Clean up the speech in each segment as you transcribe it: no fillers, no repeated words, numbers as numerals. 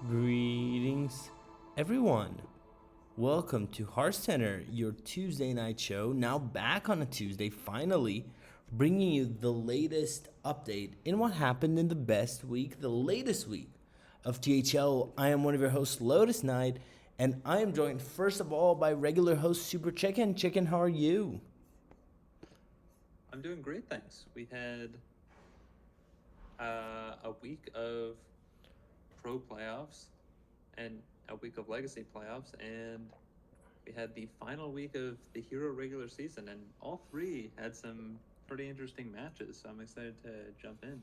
Greetings, everyone. Welcome to Hearthcenter, your Tuesday night show. Now back on a Tuesday, finally, bringing you the latest update in what happened in the best week, the latest week of THL. I am one of your hosts, Lotus Knight, and I am joined first of all by regular host Super Chicken. Chicken, how are you? I'm doing great, thanks. We had a week of pro playoffs and a week of legacy playoffs, and we had the final week of the hero regular season, and all three had some pretty interesting matches. So I'm excited to jump in.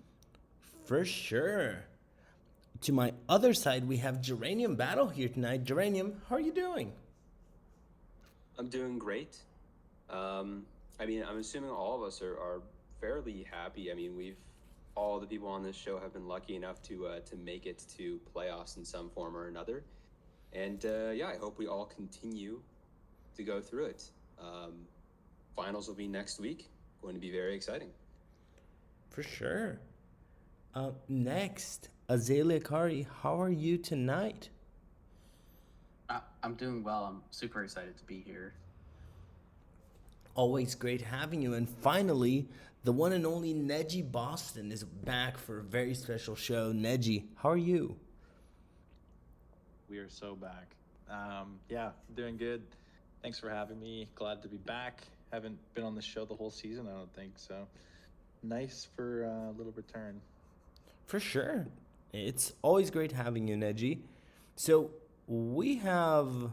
For sure. To my other side, we have Geranium Battle here tonight. Geranium, how are you doing? I'm doing great. I'm assuming all of us are fairly happy. All the people on this show have been lucky enough to make it to playoffs in some form or another, and I hope we all continue to go through it. Finals will be next week. Going to be very exciting. For sure. Next, Azalea Kari, how are you tonight? I'm doing well. I'm super excited to be here. Always great having you. And finally, the one and only Neji Boston is back for a very special show. Neji, how are you? We are so back. Doing good. Thanks for having me. Glad to be back. Haven't been on the show the whole season, I don't think. So nice for a little return. For sure. It's always great having you, Neji. So we have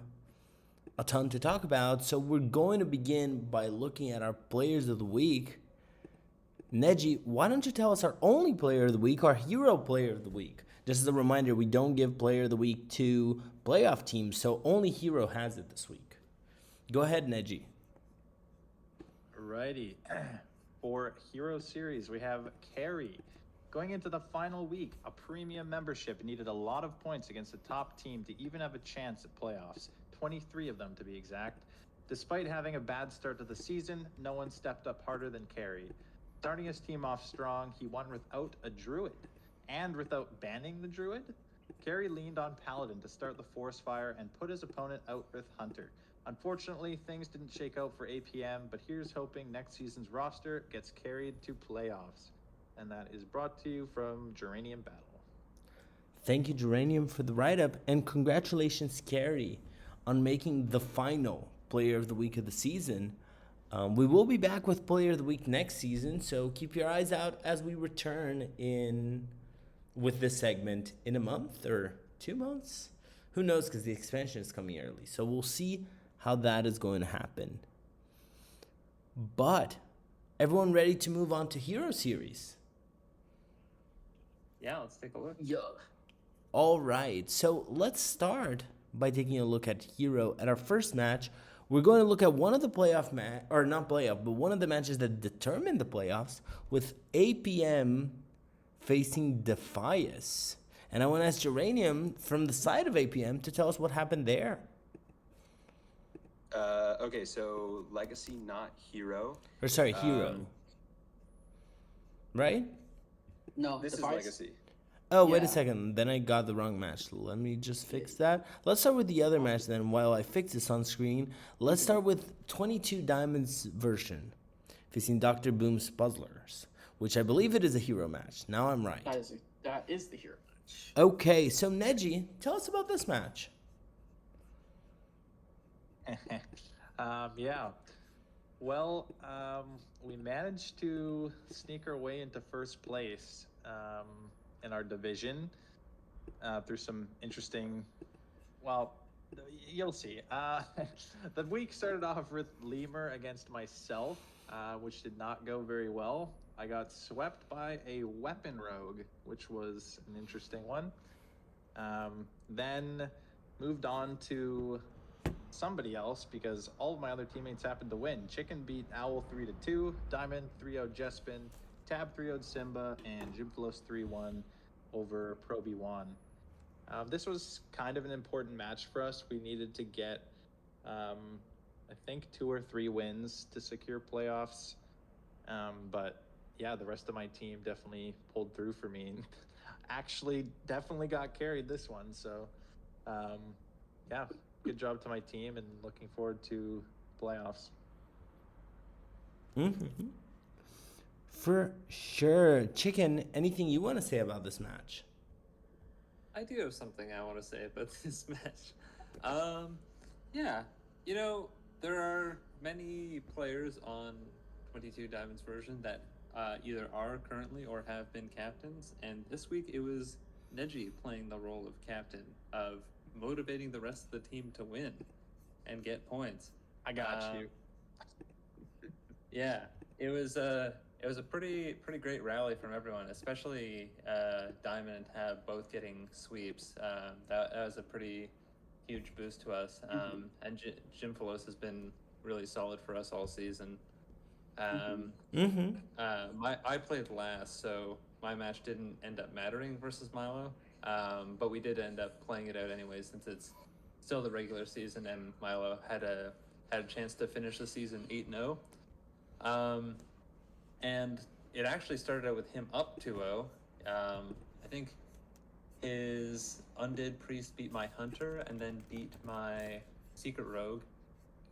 a ton to talk about. So we're going to begin by looking at our players of the week. Neji, why don't you tell us our only player of the week, our hero player of the week? Just as a reminder, we don't give player of the week to playoff teams, so only hero has it this week. Go ahead, Neji. Alrighty. For Hero Series, we have Carrie. Going into the final week, a premium membership needed a lot of points against the top team to even have a chance at playoffs. 23 of them to be exact. Despite having a bad start to the season, no one stepped up harder than Carrie. Starting his team off strong, he won without a druid. And without banning the druid, Carrie leaned on Paladin to start the Forest Fire and put his opponent out with Hunter. Unfortunately, things didn't shake out for APM, but here's hoping next season's roster gets carried to playoffs. And that is brought to you from Geranium Battle. Thank you, Geranium, for the write-up, and congratulations, Carrie, on making the final Player of the Week of the season. We will be back with Player of the Week next season, so keep your eyes out as we return with this segment in a month or 2 months. Who knows, because the expansion is coming early. So we'll see how that is going to happen. But everyone ready to move on to Hero Series? Yeah, let's take a look. Yeah. All right, so let's start by taking a look at Hero. At our first match, we're going to look at one of the one of the matches that determined the playoffs, with APM facing Defias. And I want to ask Geranium from the side of APM to tell us what happened there. Okay, so Legacy, not Hero. Hero. Right? No, This is Defias. Legacy. Oh, wait a Yeah. second. Then I got the wrong match. Let me just fix that. Let's start with the other match then while I fix this on screen. Let's start with 22 Diamonds version, facing Dr. Boom's Puzzlers, which I believe it is a hero match. Now I'm right. That is the hero match. Okay, so Neji, tell us about this match. We managed to sneak our way into first place in our division through some interesting, you'll see. The week started off with Lemur against myself, which did not go very well. I got swept by a weapon rogue, which was an interesting one. Then moved on to somebody else because all of my other teammates happened to win. Chicken beat Owl 3-2, Diamond 3-0 Jespin, Tab 3-0 Simba, and Jumplos 3-1 over Pro B1. This was kind of an important match for us. We needed to get, I think, 2 or 3 wins to secure playoffs. But yeah, the rest of my team definitely pulled through for me. actually definitely got carried this one. So, yeah, good job to my team and looking forward to playoffs. Mm-hmm. For sure. Chicken, anything you want to say about this match? I do have something I want to say about this match. Yeah, you know, there are many players on 22 Diamonds version that either are currently or have been captains, and this week it was Neji playing the role of captain, of motivating the rest of the team to win and get points. I got Um, you. Yeah, it was a pretty great rally from everyone, especially Diamond and Tab both getting sweeps. That was a pretty huge boost to us. And Jim Filos has been really solid for us all season. Mm-hmm. I played last, so my match didn't end up mattering versus Milo. But we did end up playing it out anyway, since it's still the regular season, and Milo had a chance to finish the season 8-0. And it actually started out with him up 2-0. I think his Undead Priest beat my Hunter and then beat my Secret Rogue.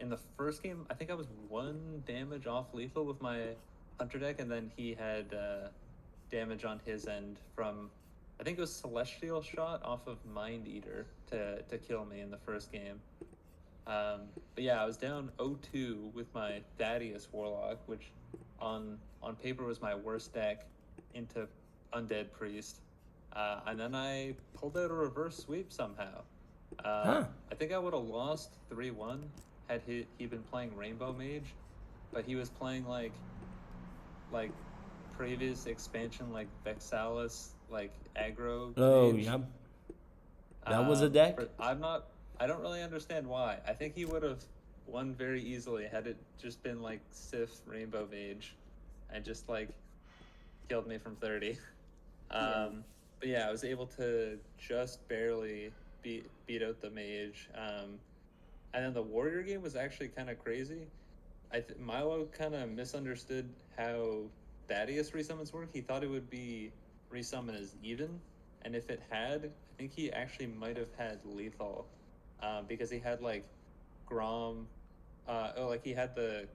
In the first game, I think I was 1 damage off lethal with my Hunter deck, and then he had damage on his end from, I think it was Celestial Shot off of Mind Eater to kill me in the first game. But yeah, I was down 0-2 with my Thaddeus Warlock, which on paper was my worst deck, into Undead Priest. And then I pulled out a reverse sweep somehow. Huh. I think I would have lost 3-1 had he been playing Rainbow Mage, but he was playing like previous expansion, like Vexalis, like aggro Oh, mage. yeah. That was a deck? I don't really understand why. I think he would have won very easily had it just been like Sif Rainbow Mage and just like killed me from 30. But yeah, I was able to just barely beat out the mage. And then the warrior game was actually kind of crazy. Milo kind of misunderstood how Thaddeus resummons work. He thought it would be resummon as even, and if it had, I think he actually might have had lethal, because he had like Grom, like he had the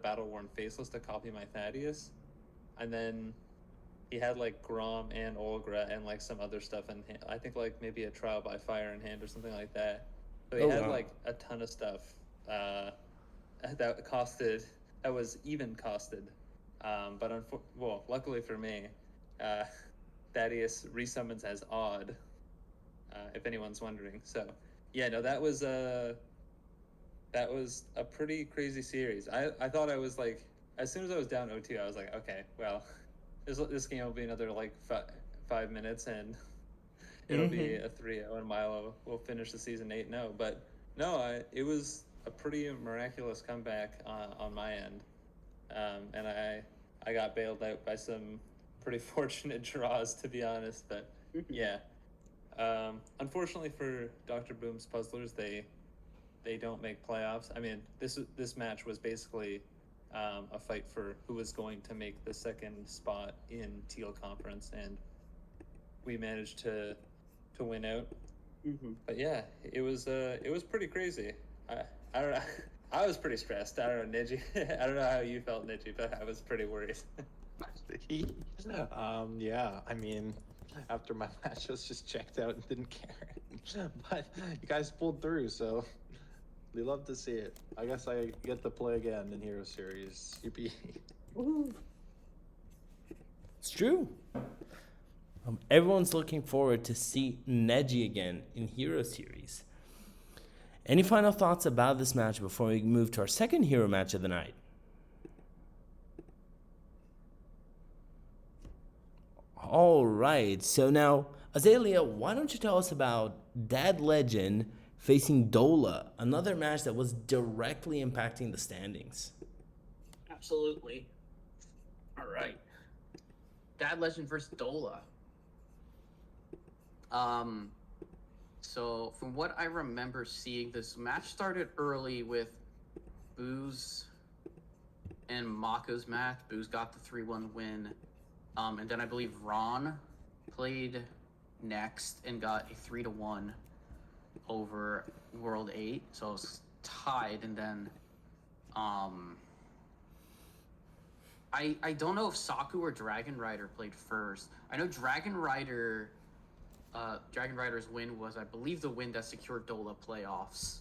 battle worn faceless to copy my Thaddeus, and then he had like Grom and Olgra and like some other stuff in hand. I think like maybe a trial by fire in hand or something like that. So he Oh, had wow. like a ton of stuff that was even costed. But luckily for me, Thaddeus resummons as odd, if anyone's wondering. So yeah, no, that was a pretty crazy series. I thought I was like, as soon as I was down 0-2, I was like, okay, well, this game will be another like 5 minutes, and it'll be a 3-0, and Milo will finish the season 8-0. But no, it was a pretty miraculous comeback on my end, and I got bailed out by some pretty fortunate draws, to be honest. But yeah, unfortunately for Dr. Boom's Puzzlers, they don't make playoffs. I mean, this match was basically a fight for who was going to make the second spot in Teal Conference, and we managed to win out. But yeah, it was pretty crazy. I don't know. I was pretty stressed. I don't know, Niji. I don't know how you felt, Niji, but I was pretty worried. Yeah, I mean, after my match, I was just checked out and didn't care. But you guys pulled through, so we love to see it. I guess I get to play again in Hero Series. Yippee. It's true. Everyone's looking forward to see Neji again in Hero Series. Any final thoughts about this match before we move to our second hero match of the night? All right, so now, Azalea, why don't you tell us about Dad Legend facing Dola, another match that was directly impacting the standings? Absolutely. All right. Dad Legend versus Dola. So from what I remember seeing, this match started early with Booze and Maka's match. Booze got the 3-1 win. And then I believe Ron played next and got a 3-1 over World 8, so it was tied. And then I don't know if Saku or Dragon Rider played first. I know Dragon Rider's win was, I believe, the win that secured Dola playoffs.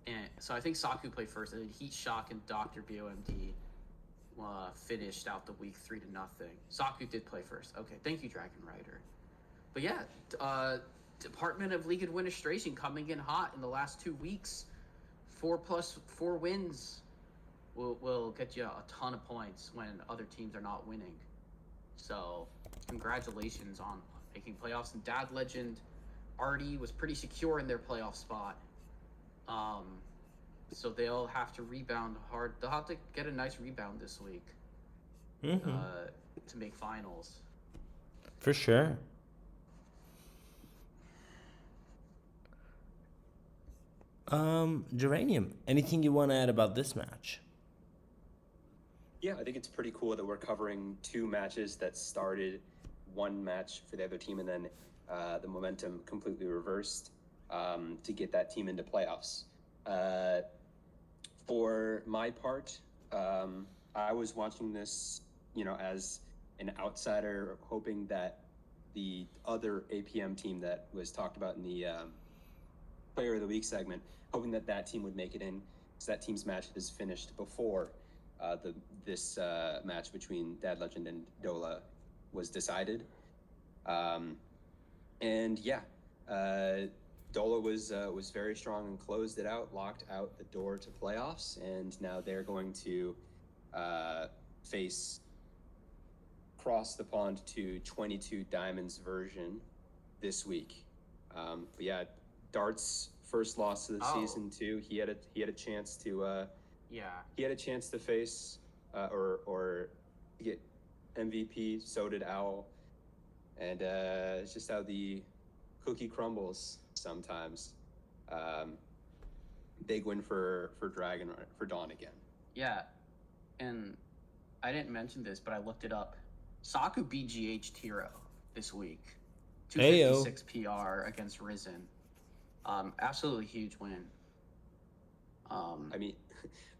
And so I think Saku played first, and then Heat Shock and Dr. BOMD finished out the week 3-0. Saku did play first. Okay, thank you, Dragon Rider. But yeah, Department of League Administration coming in hot in the last 2 weeks. 4+4 wins will get you a ton of points when other teams are not winning. So congratulations on making playoffs. And Dad Legend already was pretty secure in their playoff spot. So they'll have to rebound hard. They'll have to get a nice rebound this week to make finals. For sure. Geranium, anything you want to add about this match? Yeah, I think it's pretty cool that we're covering 2 matches that started one match for the other team, and then the momentum completely reversed to get that team into playoffs. For my part, I was watching this, as an outsider, hoping that the other APM team that was talked about in the Player of the Week segment, hoping that team would make it in, because that team's match is finished before this match between Dad Legend and Dola was decided. And yeah, Dola was very strong and closed it out, locked out the door to playoffs, and now they're going to face cross the pond to 22 Diamonds version this week. But yeah, Dart's first loss of the season too. He had a chance to he had a chance to face or get MVP. So did Owl, and it's just how the cookie crumbles sometimes. Big win for Dawn again. Yeah, and I didn't mention this, but I looked it up. Saku BGH Tiro this week. 256 PR against Risen. Absolutely huge win. I mean,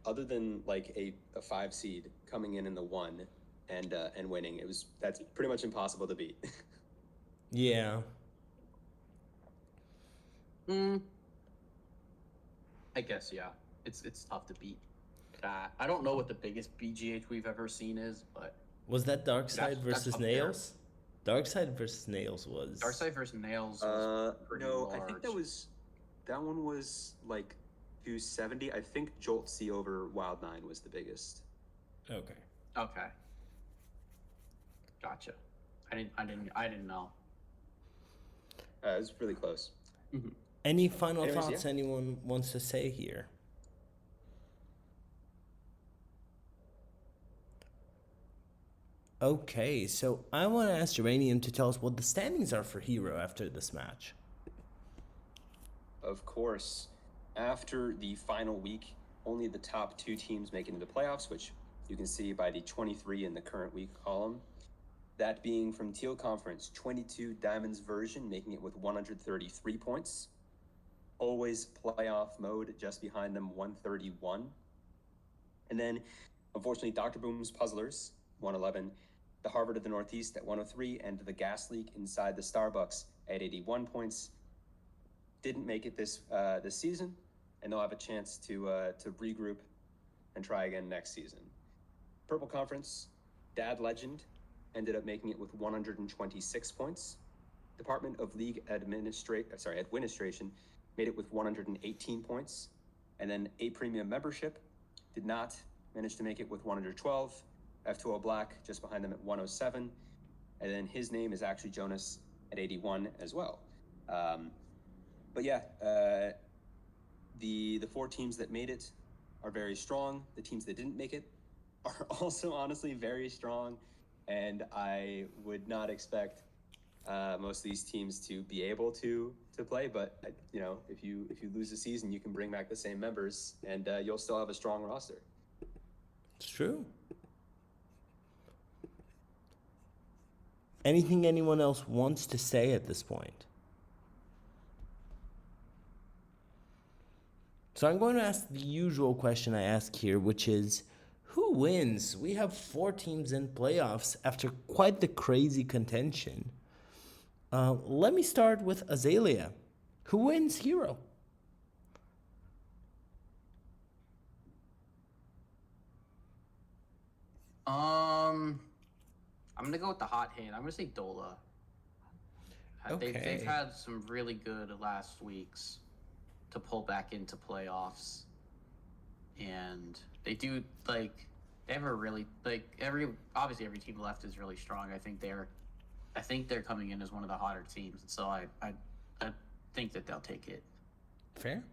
other than like a 5 seed coming in the 1 and winning, that's pretty much impossible to beat. Yeah. I guess, yeah. It's tough to beat that. I don't know what the biggest BGH we've ever seen is, but Was that Darkside that's versus up there. Nails? Darkside versus Nails was. Darkside versus Nails was pretty No, large. I think that one was like 270. I think Jolt C over Wild9 was the biggest. Okay. Okay. Gotcha. I didn't know. It was really close. Mm-hmm. Any final Anyways, thoughts yeah. anyone wants to say here? Okay, so I want to ask Geranium to tell us what the standings are for Hero after this match. Of course, after the final week, only the top 2 teams make it into playoffs, which you can see by the 23 in the current week column. That being from Teal Conference, 22 Diamonds version, making it with 133 points. Always playoff mode, just behind them, 131. And then, unfortunately, Dr. Boom's Puzzlers, 111. The Harvard of the Northeast at 103, and the Gas Leak inside the Starbucks at 81 points. Didn't make it this season, and they'll have a chance to regroup and try again next season. Purple Conference, Dad Legend ended up making it with 126 points. Department of League Administration made it with 118 points, and then A Premium Membership did not manage to make it with 112. F2O Black just behind them at 107, and then his name is actually Jonas at 81 as well. But yeah, the 4 teams that made it are very strong. The teams that didn't make it are also honestly very strong, and I would not expect most of these teams to be able to play. But if you lose a season, you can bring back the same members, and you'll still have a strong roster. It's true. Anything anyone else wants to say at this point? So I'm going to ask the usual question I ask here, which is who wins? We have 4 teams in playoffs after quite the crazy contention. Let me start with Azalea. Who wins Hero? I'm gonna go with the hot hand. I'm gonna say Dola. They've Okay. had some really good last weeks to pull back into playoffs, and they do they have a really obviously every team left is really strong. I think they're coming in as one of the hotter teams, so I think that they'll take it. Fair.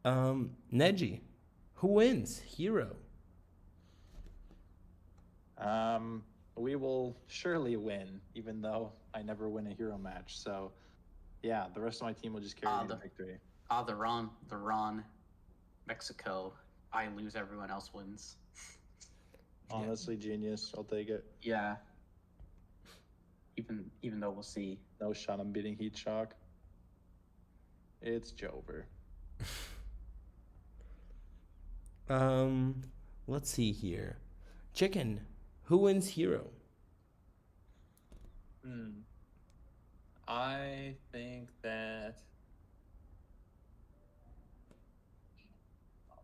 Neji, who wins Hero? We will surely win, even though I never win a hero match. So, yeah, the rest of my team will just carry me to victory. The Ron, Mexico. I lose, everyone else wins. Honestly, genius. I'll take it. Yeah. Even though we'll see. No shot I'm beating Heat Shock. It's Jover. Let's see here. Chicken, who wins Hero? I think that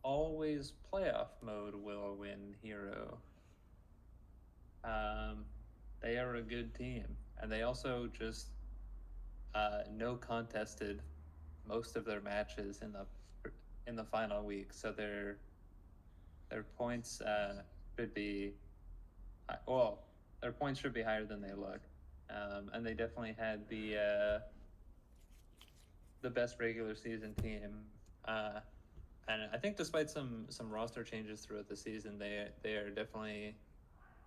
always playoff mode will win Hero. They are a good team, and they also just no contested most of their matches in the final week, so their points should be their points should be higher than they look, and they definitely had the best regular season team. And I think despite some roster changes throughout the season, they are definitely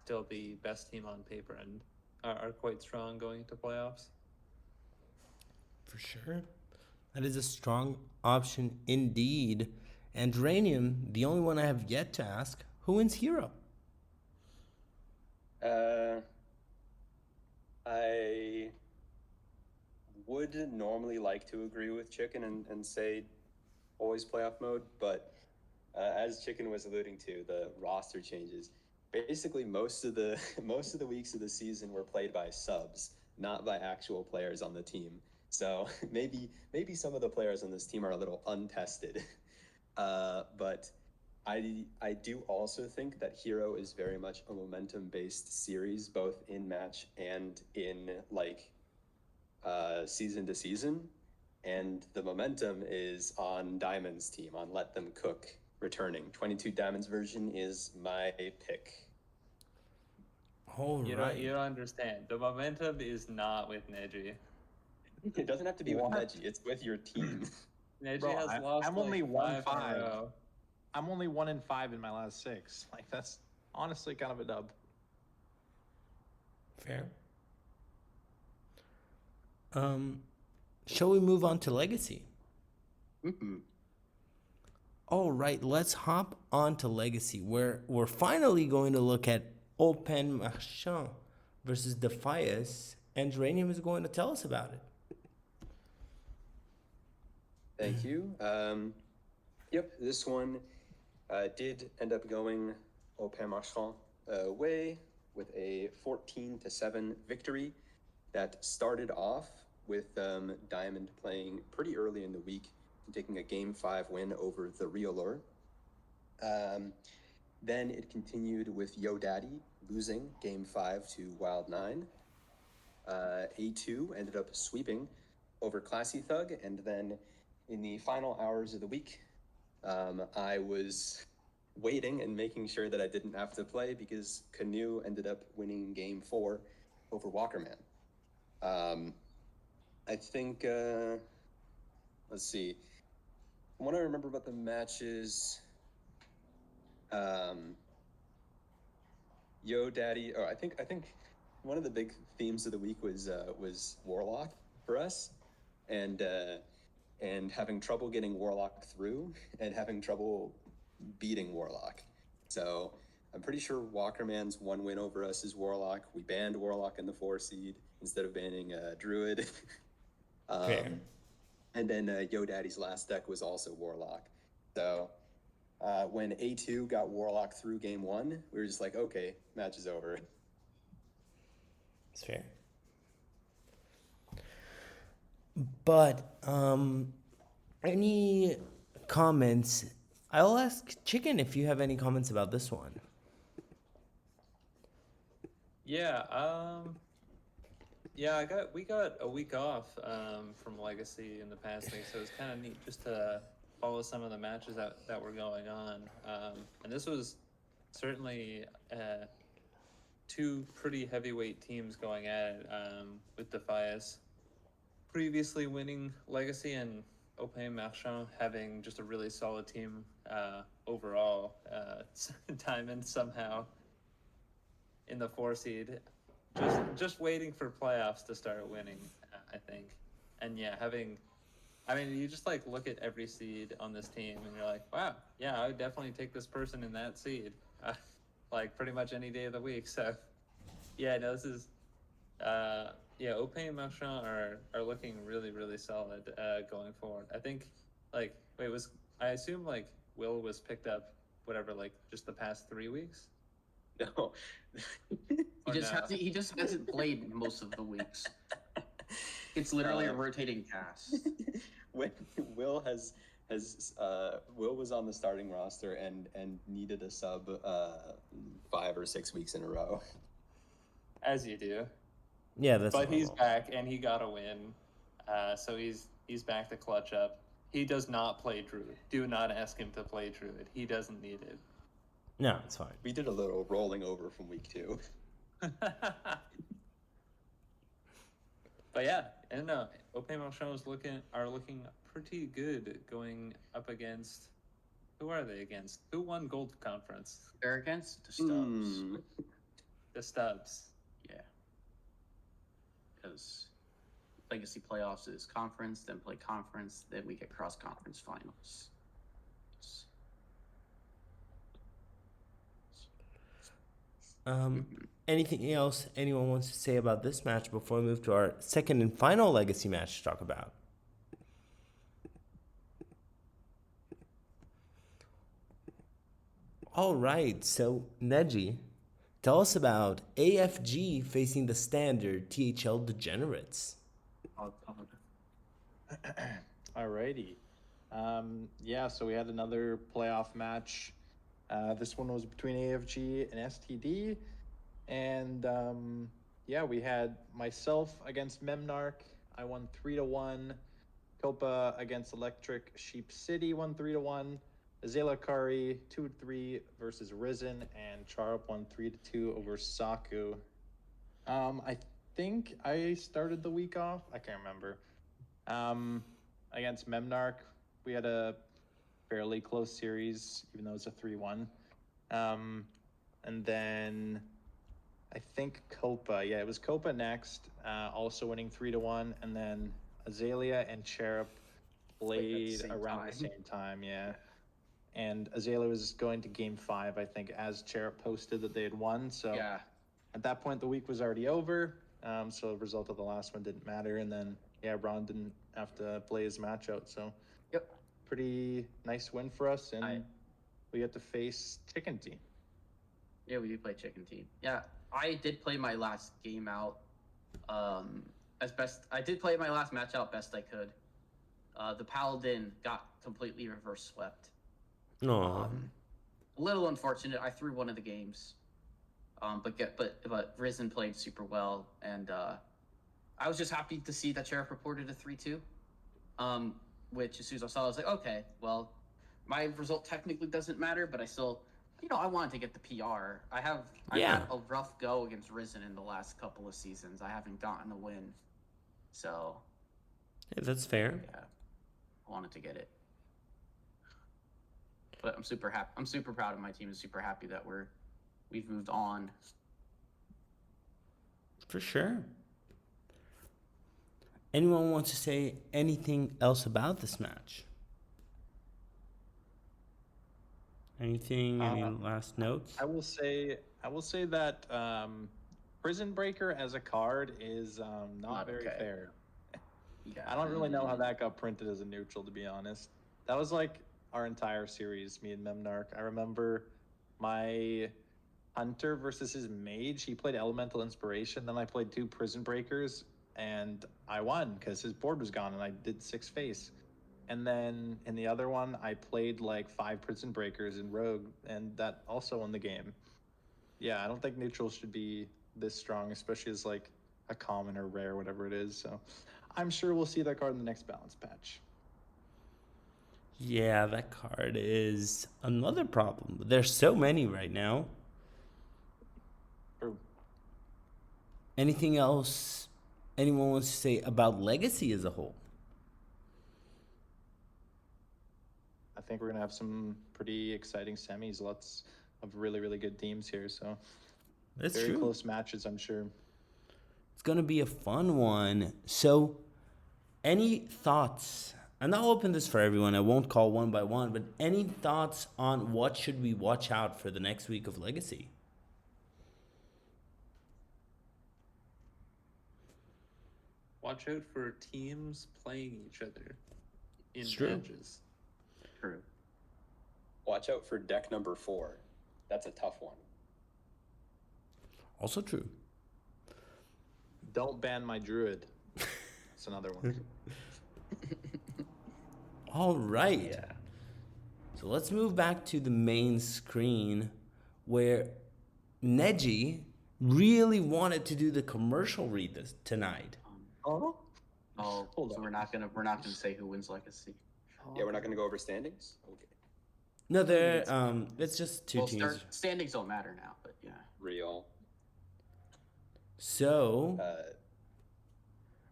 still the best team on paper and are quite strong going into playoffs. For sure. That is a strong option indeed. And Ranium, the only one I have yet to ask, who wins Hero? I would normally like to agree with Chicken and say always playoff mode, but as Chicken was alluding to, the roster changes. Basically, most of the weeks of the season were played by subs, not by actual players on the team. So maybe some of the players on this team are a little untested. But I do also think that Hero is very much a momentum-based series, both in match and in season to season. And the momentum is on Diamond's team, on Let Them Cook returning. 22 Diamonds version is my pick. All right. You don't understand. The momentum is not with Neji. It doesn't have to be with Neji. It's with your team. Neji Bro, has lost. I'm only like 1-5. in a row. I'm only 1-5 in my last 6. Like, that's honestly kind of a dub. Fair. Shall we move on to Legacy? Mm-hmm. All right, let's hop on to Legacy, where we're finally going to look at Open Marchand versus Defias, and Ranium is going to tell us about it. Thank you. Yep, this one did end up going Open Marchand way with a 14-7 victory that started off with Diamond playing pretty early in the week and taking a Game 5 win over the Riolor. Then it continued with Yo Daddy losing Game 5 to Wild9. A2 ended up sweeping over Classy Thug, and then in the final hours of the week, I was waiting and making sure that I didn't have to play because Canoe ended up winning Game 4 over Walkerman. I think, let's see. What I remember about the matches, Yo Daddy. Oh, I think one of the big themes of the week was Warlock for us, and having trouble getting Warlock through and having trouble beating Warlock. So I'm pretty sure Walkerman's one win over us is Warlock. We banned Warlock in the 4 seed instead of banning Druid. Fair. And then YoDaddy's last deck was also Warlock. So when A2 got Warlock through game 1, we were just like, okay, match is over. It's fair. But any comments? I'll ask Chicken if you have any comments about this one. Yeah, yeah, we got a week off from Legacy in the past week, so it's kind of neat just to follow some of the matches that were going on. And this was certainly two pretty heavyweight teams going at it, with Defias previously winning Legacy and Opin Marchand having just a really solid team overall. Diamond somehow in the 4 seed, just waiting for playoffs to start winning, I think. And yeah, you just like look at every seed on this team and you're like, wow, yeah, I would definitely take this person in that seed, like pretty much any day of the week. So yeah, no, this is yeah, Opin and Marchand are looking really, really solid going forward. I think I assume like Will was picked up whatever, like just the past 3 weeks. No. He just hasn't played most of the weeks. It's literally a rotating cast. When Will Will was on the starting roster and needed a sub 5 or 6 weeks in a row. As you do. Yeah, that's. But he's back and he got a win, so he's back to clutch up. He does not play Druid. Do not ask him to play Druid. He doesn't need it. No, it's fine. We did a little rolling over from week 2. But yeah, and Opin Marchand are looking pretty good going up against. Who are they against? Who won Gold Conference? They're against the Stubbs. The Stubbs. Yeah. Because Legacy playoffs is conference, then play conference, then we get cross-conference finals. Anything else anyone wants to say about this match before we move to our second and final Legacy match to talk about? All right, so Neji, tell us about AFG facing the standard THL Degenerates. Alrighty. Yeah, so we had another playoff match. This one was between AFG and STD. And yeah, we had myself against Memnarch. I won 3-1. Copa against Electric Sheep City won 3-1. Azela Kari 2-3 versus Risen, and Charup won 3-2 over Saku. I think I started the week off. I can't remember. Against Memnarch, we had a fairly close series, even though it's a 3-1. And then I think Copa. Yeah, it was Copa next, also winning 3-1, and then Azalea and Cherub played around the same time. Yeah. And Azalea was going to game 5, I think, as Cherub posted that they had won. So Yeah. at that point, the week was already over. So the result of the last one didn't matter. And then, yeah, Ron didn't have to play his match out. So, Yep. Pretty nice win for us. And we get to face Chicken Team. Yeah, we do play Chicken Team. Yeah, I did play my last game out as best. I did play my last match out best I could. The Paladin got completely reverse swept. No. A little unfortunate. I threw one of the games, but Risen played super well, and I was just happy to see that Sheriff reported a 3-2. Which as soon as I saw, I was like, okay, well, my result technically doesn't matter, but I still, I wanted to get the PR. I had a rough go against Risen in the last couple of seasons. I haven't gotten a win, so Yeah, that's fair. yeah, I wanted to get it. But I'm super happy. I'm super proud of my team and super happy that we've moved on. For sure. Anyone wants to say anything else about this match? Anything? Any last notes? I will say that Prison Breaker as a card is not very okay. fair. Yeah. I don't really know how that got printed as a neutral, to be honest. That was like our entire series, me and Memnarch. I remember my Hunter versus his Mage. He played Elemental Inspiration. Then I played 2 Prison Breakers, and I won because his board was gone, and I did 6 face. And then in the other one, I played like 5 Prison Breakers in Rogue, and that also won the game. Yeah, I don't think neutrals should be this strong, especially as like a common or rare, whatever it is. So I'm sure we'll see that card in the next balance patch. Yeah, that card is another problem. There's so many right now. True. Anything else anyone wants to say about Legacy as a whole? I think we're gonna have some pretty exciting semis. Lots of really, really good teams here. So That's very true. close matches, I'm sure. It's going to be a fun one. So, any thoughts? And I'll open this for everyone. I won't call one by one, but any thoughts on what should we watch out for the next week of Legacy? Watch out for teams playing each other in It's true. matches. True. Watch out for deck number 4. That's a tough one. Also true. Don't ban my druid. That's another one. All right. Yeah. So let's move back to the main screen where Neji really wanted to do the commercial read tonight. Oh, Oh, Hold so on. we're not gonna say who wins Legacy. Yeah, we're not going to go over standings? Okay. No, it's just 2 Well, teams. standings don't matter now, but yeah. Real. So,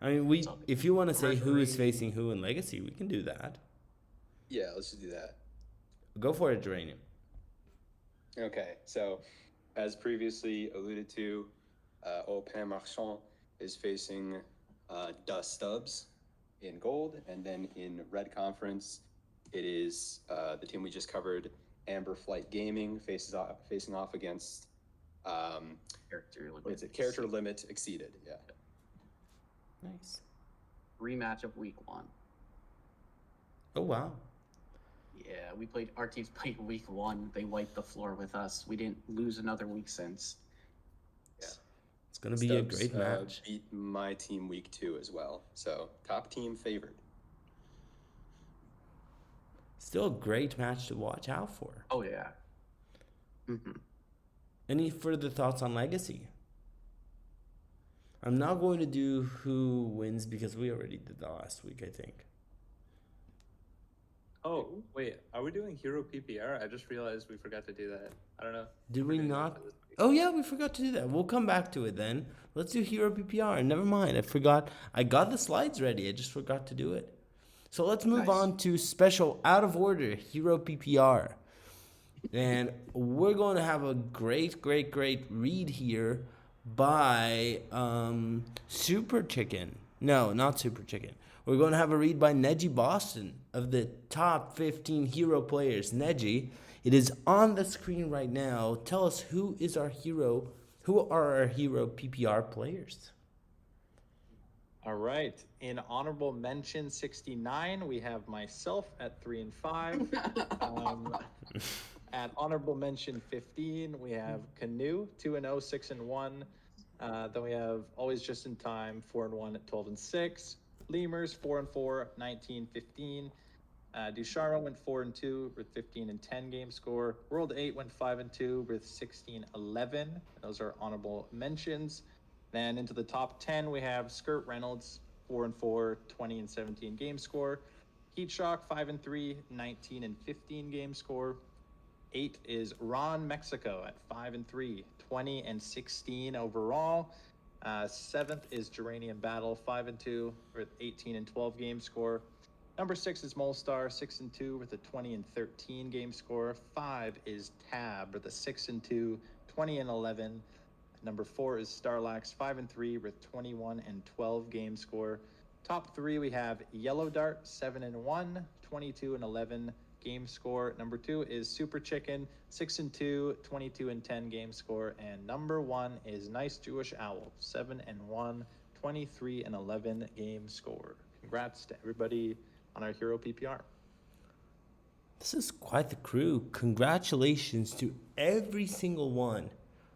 I mean, if you want to say Commercial who is read. facing who in Legacy, we can do that. Yeah, let's just do that. Go for it, Geranium. Okay, so as previously alluded to, Aupin Marchand is facing Dust Stubbs in gold, and then in red conference, it is the team we just covered, Amber Flight Gaming, facing off against Character limit. what is it? Character limit exceeded. Yeah. Nice. Rematch of week 1. Oh, wow. Yeah, our teams played week 1. They wiped the floor with us. We didn't lose another week since. It's going to be a Stubbs, great match. Beat my team week 2 as well. So top team favored. Still a great match to watch out for. Oh yeah. Mm-hmm. Any further thoughts on Legacy? I'm not going to do who wins because we already did that last week, I think. Oh, wait. Are we doing Hero PPR? I just realized we forgot to do that. I don't know. Did We're we doing that not? for this week. Oh, yeah, we forgot to do that. We'll come back to it then. Let's do Hero PPR. Never mind. I forgot. I got the slides ready. I just forgot to do it. So let's move Nice. on to special out of order Hero PPR. And we're going to have a great read here by Super Chicken. No, not Super Chicken. We're going to have a read by Neji Boston of the top 15 hero players. Neji, it is on the screen right now. Tell us who are our hero PPR players. all right. In honorable mention 69, we have myself at 3 and 5. At honorable mention 15, we have Canoe 2-0, 6-1. Then we have Always Just in Time 4-1 at 12 and 6. Lemurs 4-4, 19-15. Ducharme went 4-2 with 15 and 10 game score. World 8 went 5-2 with 16-11. Those are honorable mentions. Then into the top 10, we have Skirt Reynolds 4-4, 20 and 17 game score. Heat Shock 5-3, 19 and 15 game score. 8 is Ron Mexico at 5-3, 20 and 16 overall. 7th is Geranium Battle 5-2 with 18 and 12 game score. Number 6 is Molestar 6-2 with a 20 and 13 game score. 5 is Tab with a 6-2, 20 and 11. Number 4 is Starlax 5-3 with 21 and 12 game score. Top 3 we have Yellow Dart 7-1, 22 and 11. game score. Number 2 is Super Chicken, 6-2, 22-10 game score. And number 1 is Nice Jewish Owl, 7-1, 23-11 game score. Congrats to everybody on our Hero PPR. This is quite the crew. Congratulations to every single one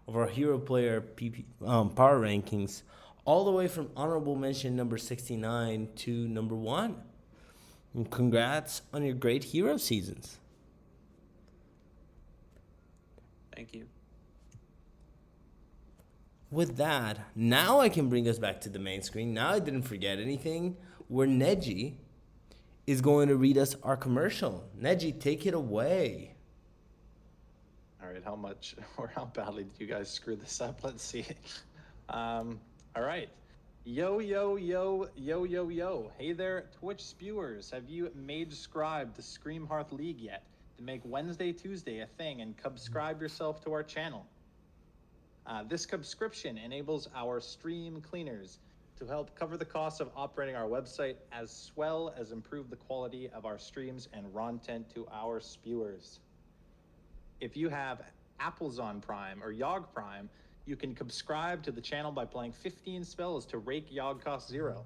of our hero player power rankings, all the way from honorable mention number 69 to number 1. And congrats on your great hero seasons. Thank you. With that, now I can bring us back to the main screen. Now I didn't forget anything, where Neji is going to read us our commercial. Neji, take it away. All right, how much or how badly did you guys screw this up? Let's see. All right. Yo, yo, yo, yo, yo, yo. Hey there, Twitch spewers. Have you made subscribe to Scream Hearth League yet? To make Wednesday, Tuesday a thing and subscribe yourself to our channel. This subscription enables our stream cleaners to help cover the cost of operating our website, as well as improve the quality of our streams and content to our spewers. If you have Amazon Prime or Yogg Prime, you can subscribe to the channel by playing 15 spells to rake Yogg cost 0.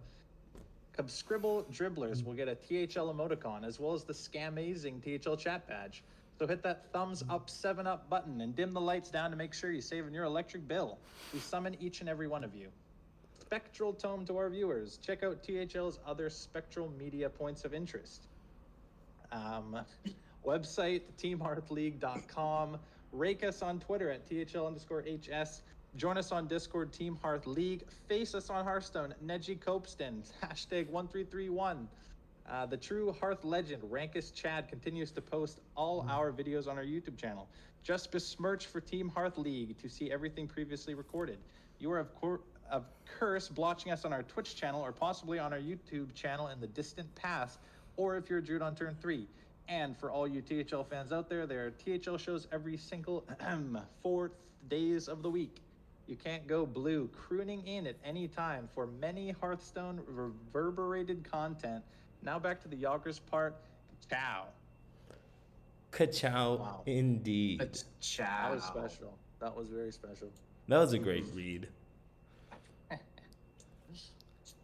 Subscribble dribblers will get a THL emoticon, as well as the scamazing THL chat badge. So hit that thumbs up 7-up button and dim the lights down to make sure you save on your electric bill. We summon each and every one of you. Spectral Tome to our viewers. Check out THL's other spectral media points of interest. Website, teamhearthleague.com. Rake us on Twitter at THL_HS. Join us on Discord, Team Hearth League. Face us on Hearthstone, Neji Copeston, #1331. The true Hearth legend, Rankus Chad, continues to post all our videos on our YouTube channel. Just besmirch for Team Hearth League to see everything previously recorded. You are, of course, watching us on our Twitch channel or possibly on our YouTube channel in the distant past, or if you're a Druid on turn 3. And for all you THL fans out there, there are THL shows every single 4 days of the week. You can't go blue, crooning in at any time for many Hearthstone reverberated content. Now back to the Yoggers part. Ciao. Ka-chow, Wow. indeed. Ciao. That was special. That was very special. That was a great read.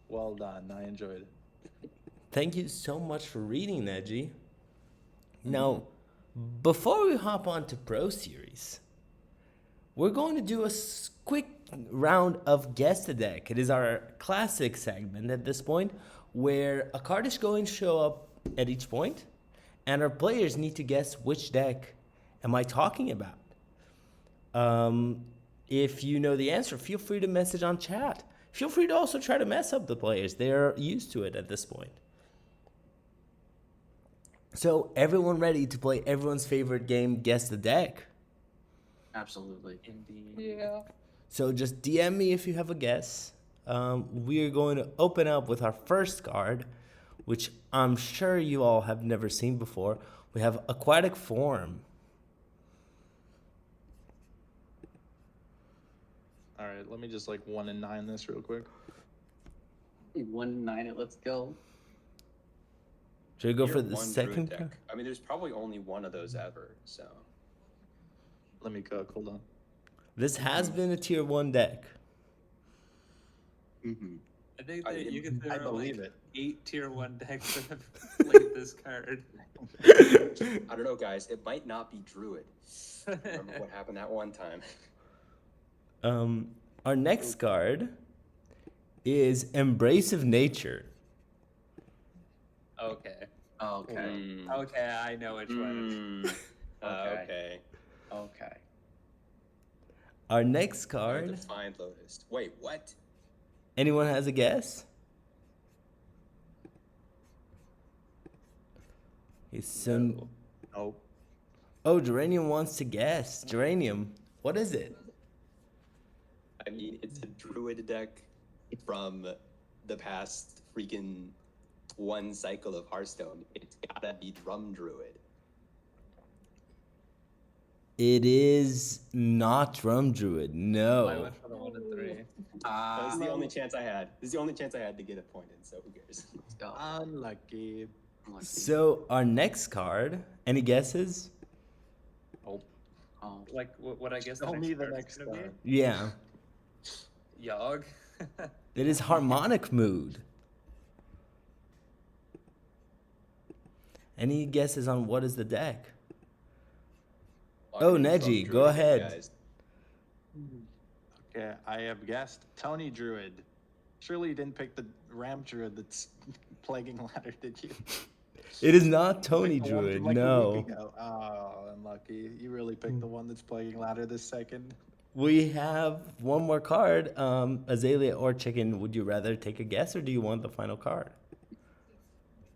Well done. I enjoyed it. Thank you so much for reading, Neji. Now, before we hop on to Pro Series, we're going to do a quick round of Guess the Deck. It is our classic segment at this point, where a card is going to show up at each point, and our players need to guess which deck am I talking about. If you know the answer, feel free to message on chat. Feel free to also try to mess up the players. They're used to it at this point. So, everyone ready to play everyone's favorite game, Guess the Deck? Absolutely. Indeed. Yeah. So, just DM me if you have a guess. We are going to open up with our first card, which I'm sure you all have never seen before. We have Aquatic Form. All right, let me just 1 and 9 this real quick. 1-9 it. Let's go. Should we go Tier for the 1 second Druid deck. card? I mean, there's probably only one of those ever, so. Let me cook. Hold on. This has been a tier 1 deck. Mm-hmm. I think I that you can I throw believe it. 8 tier 1 decks that have played this card. I don't know, guys. It might not be Druid. Remember what happened that one time. Our next card is Embrace of Nature. Okay. Okay. Okay, I know which one. Okay. Okay. Our next Our card. Defiant Lotus. Wait, what? Anyone has a guess? It's some. Nope. Oh, Geranium wants to guess. Geranium, what is it? I mean, it's a Druid deck from the past freaking one cycle of Hearthstone. It's gotta be Drum Druid. It is not Drum Druid. I No. went for the 1 and 3. That was the only chance I had. This is the only chance I had to get a point in, so who cares? Let's go. Unlucky. Unlucky. So our next card, any guesses? Oh, Oh, Like what I guess Tell the me next the card's next gonna card. Yeah, be. Yogg. it is Harmonic Mood. Any guesses on what is the deck? Oh, Lock in Neji, Druid go again, ahead. guys. okay. I have guessed Tony Druid. Surely you didn't pick the Ram Druid that's plaguing ladder, did you? It is not Tony Picked the one Druid, from, like, a no. week ago. Oh, unlucky. You really picked the one that's plaguing ladder this second. We have one more card. Azalea or Chicken, would you rather take a guess or do you want the final card?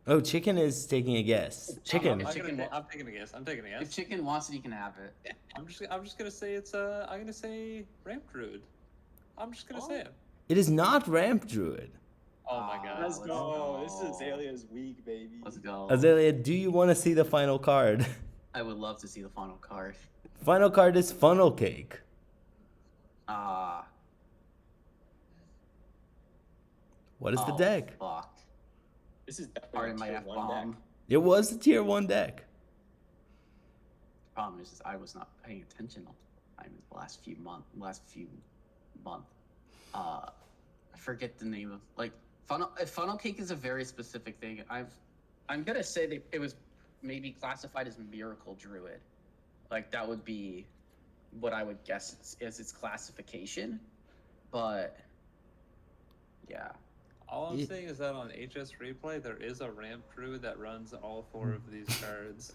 Oh, Chicken is taking a guess. Chicken. I'm taking a guess. I'm taking a if guess. Chicken wants it, he can have it. I'm just gonna say it's I'm gonna say Ramp Druid. I'm just gonna say it. It is not Ramp Druid. Oh my god. Let's go. This is Azalea's week, baby. Let's go. Azalea, do you want to see the final card? I would love to see the final card. Final card is Funnel Cake. Ah. What is the Oh, deck? Fuck. This is Pardon definitely my a F tier 1 bomb. deck. It was the tier 1 deck. Problem is, I was not paying attention all the time in the last few months. I forget the name of funnel cake is a very specific thing. I'm gonna say that it was maybe classified as Miracle Druid. Like that would be what I would guess as its classification. But yeah. All I'm Yeah. saying is that on HS Replay there is a Ramp Druid that runs all 4 of these cards.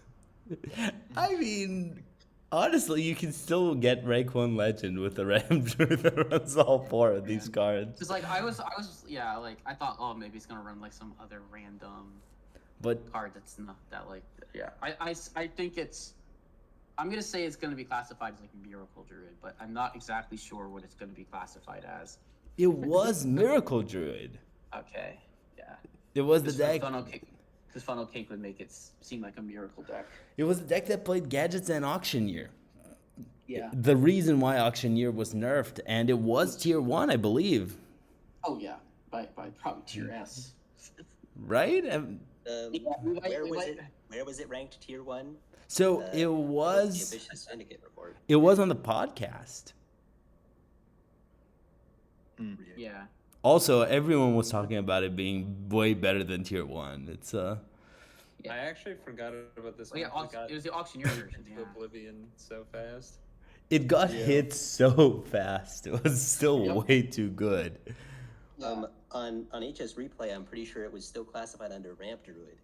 I mean, honestly, you can still get rank 1 legend with the Ram Druid that runs all 4 of these cards. Cause like I was yeah, like I thought, oh, maybe it's gonna run like some other random But card that's not that like yeah. I think I'm gonna say it's gonna be classified as like Miracle Druid, but I'm not exactly sure what it's gonna be classified as. it was Miracle Druid. Okay, yeah. It was the deck. Because Funnel Cake would make it seem like a miracle deck. It was the deck that played Gadgets and Auctioneer. Yeah. The reason why Auctioneer was nerfed, and it was tier 1, I believe. Oh yeah, by probably tier S. Right? Where was it ranked tier 1? So it The was Ambitious Syndicate report. it was on the podcast. Yeah. Also, everyone was talking about it being way better than tier 1. It's Yeah. I actually forgot about this Oh yeah, one. it was the auctioneer version. To Yeah. oblivion so fast. it got hit so fast. It was still Yep. way too good. On HS Replay, I'm pretty sure it was still classified under Ramp Druid.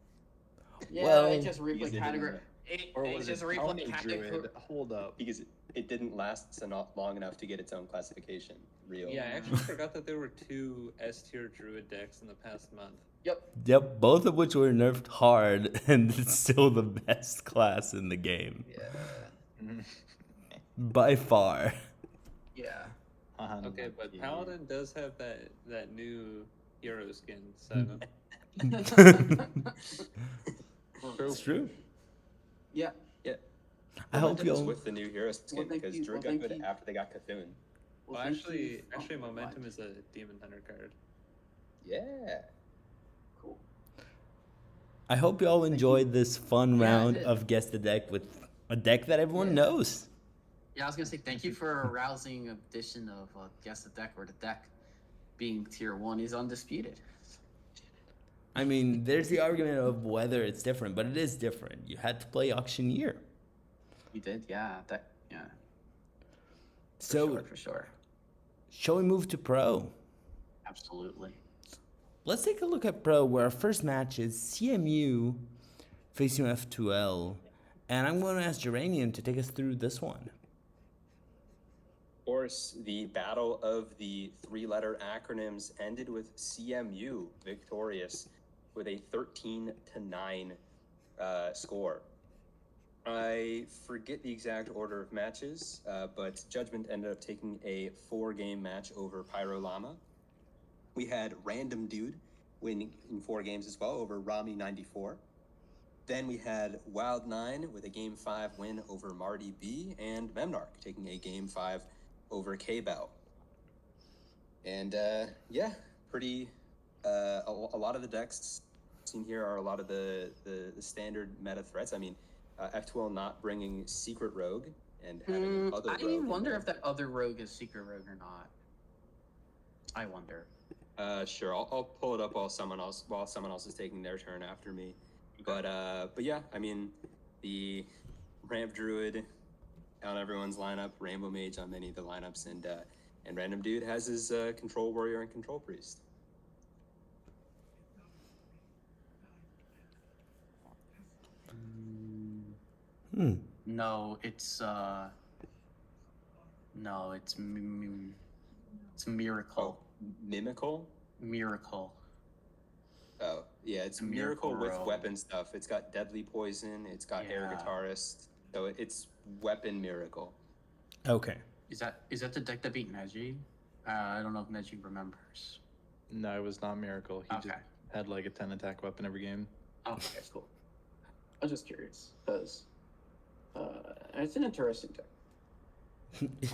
Yeah, Well, it just because replay it category. Or It was just it replay Tony category. Druid? Hold up. Because it didn't last long enough to get its own classification. Real. Yeah, I actually forgot that there were 2 S tier Druid decks in the past month. Yep, both of which were nerfed hard, and it's still the best class in the game. Yeah. By far. Yeah. Okay, but Paladin does have that new hero skin, so It's true. Yeah. I hope Momentum is you'll. with the new hero skin thank because you. Druid Well, got thank good you. after they got Cthulhu. well, thank actually you. Oh, Momentum fine. is a Demon Hunter card. Yeah. Cool. I hope you all enjoyed this fun Yeah, I round did. of Guess the Deck with a deck that everyone knows. Yeah, I was gonna say thank you for a rousing addition of guess the deck, where the deck being tier 1 is undisputed. I mean, there's the argument of whether it's different, but it is different. You had to play Auctioneer. You did, yeah. Yeah. So, For sure. shall we move to Pro? Absolutely. Let's take a look at Pro, where our first match is CMU facing F2L. And I'm going to ask Geranium to take us through this one. Of course, the battle of the 3-letter acronyms ended with CMU victorious with a 13-9 score. I forget the exact order of matches, but Judgment ended up taking a 4-game match over Pyro Llama. We had Random Dude winning in 4 games as well over Rami 94. Then we had Wild 9 with a Game 5 win over Marty B, and Memnarch taking a Game 5 over K-Bell. And yeah, pretty a lot of the decks seen here are a lot of the standard meta threats. I mean, F12 not bringing Secret Rogue and having other I rogue. in wonder there. if that other rogue is Secret Rogue or not. I wonder. Sure, I'll pull it up while someone else is taking their turn after me. But yeah, I mean, the Ramp Druid on everyone's lineup, Rainbow Mage on many of the lineups, and Random Dude has his Control Warrior and Control Priest. No, it's it's Miracle. Oh, Mimical? Miracle. Oh, yeah, it's Miracle Miracle with Rogue. weapon stuff. It's got Deadly Poison, it's got Air Yeah. Guitarist, so it's Weapon Miracle. Okay. Is that the deck that beat Neji? I don't know if Neji remembers. No, it was not Miracle. He Okay. just had like a 10 attack weapon every game. Okay, that's cool. I was just curious because it's an interesting deck.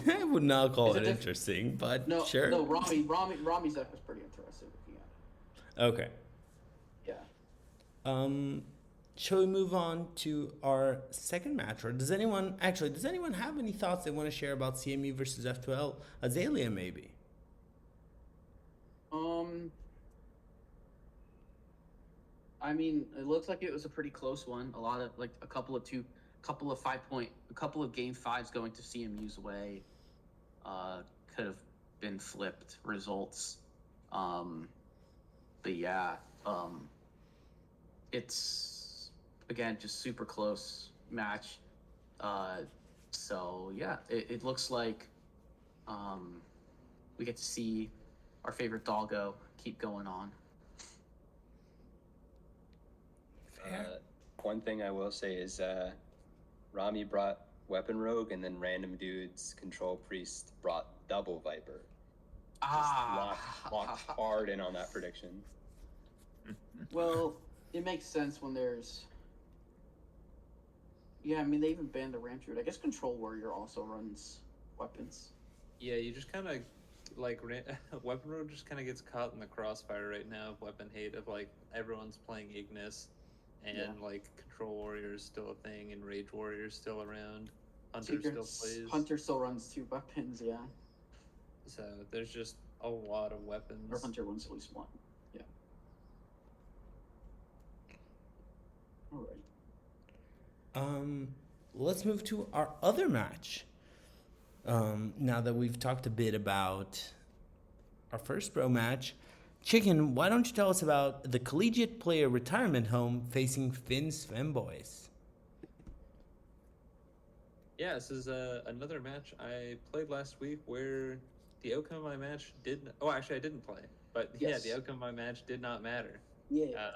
I would not call Is it it diff- interesting, but No, sure. no, Rami's deck was pretty interesting. Looking at Okay. it. Yeah. Shall we move on to our second match? Or does anyone have any thoughts they want to share about CME versus F12? Azalea, maybe. I mean, it looks like it was a pretty close one. A lot of like a couple of game fives going to CMU's way. Could have been flipped results. But yeah, it's again just super close match. So yeah, it looks like we get to see our favorite doggo keep going on. One thing I will say is Rami brought Weapon Rogue, and then Random Dude's Control Priest brought Double Viper. Locked hard in on that prediction. Well, it makes sense when there's. Yeah, I mean they even banned the Ramp Druid. I guess Control Warrior also runs weapons. Yeah, you just kind of like Weapon Road just kind of gets caught in the crossfire right now of weapon hate of like everyone's playing Ignis, and like Control Warrior is still a thing, and Rage Warrior is still around. Hunter still plays. Hunter still runs 2 weapons, yeah. So there's just a lot of weapons. Or Hunter runs at least 1. Yeah. All right. Let's move to our other match. Now that we've talked a bit about our first pro match, Chicken, why don't you tell us about the Collegiate Player Retirement Home facing Finn's Femboys? Yeah, this is another match I played last week where the outcome of my match didn't. Oh, actually, I didn't play, but Yes. yeah, the outcome of my match did not matter. Yeah.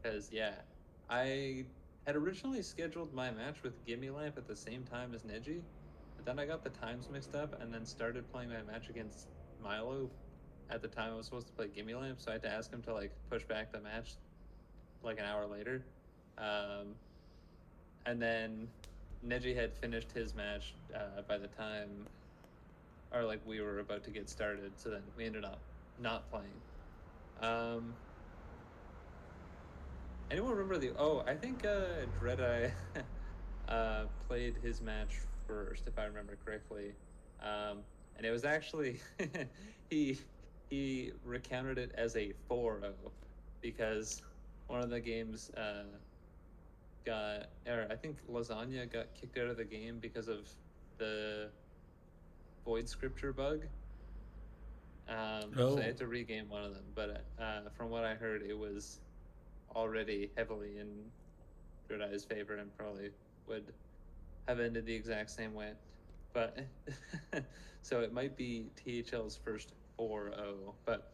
Because I had originally scheduled my match with Gimme Lamp at the same time as Neji, but then I got the times mixed up and then started playing my match against Milo at the time I was supposed to play Gimme Lamp, so I had to ask him to like push back the match like an hour later. And then Neji had finished his match by the time, or like we were about to get started, so then we ended up not playing. Anyone remember I think Dreadeye played his match first, if I remember correctly. And it was actually, he recounted it as a 4-0 because one of the games I think Lasagna got kicked out of the game because of the Void Scripture bug. So I had to regame one of them, but from what I heard, it was already heavily in Dreadeye's favor and probably would have ended the exact same way. But so it might be THL's first 4-0, but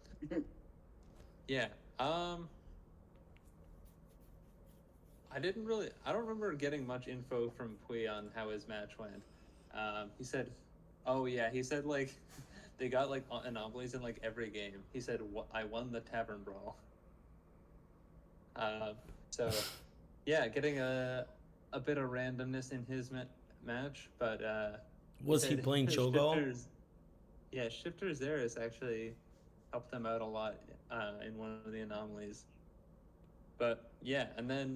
yeah. I don't remember getting much info from Pui on how his match went. He said like they got like anomalies in like every game. He said I won the Tavern Brawl. So yeah, getting a bit of randomness in his match, but was he playing Cho'Gall? Yeah, Shifter Xeris actually helped them out a lot in one of the anomalies. But yeah, and then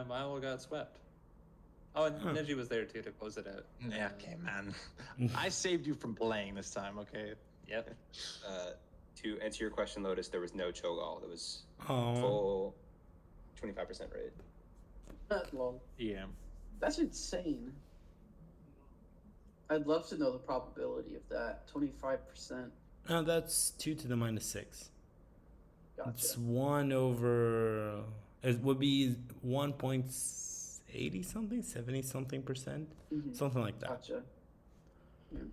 Milo got swept. Oh, and Neji was there too to close it out. Yeah, okay, man. I saved you from playing this time, okay? Yep. To answer your question, Lotus, there was no Cho'Gall. There was Oh, full 25% rate. Lol. Yeah. That's insane. I'd love to know the probability of that. 25%. no, that's 2 to the minus 6. Gotcha. It's 1 over. It would be 1.80 something, 70 something percent, Mhm. something like that. Gotcha. Yeah.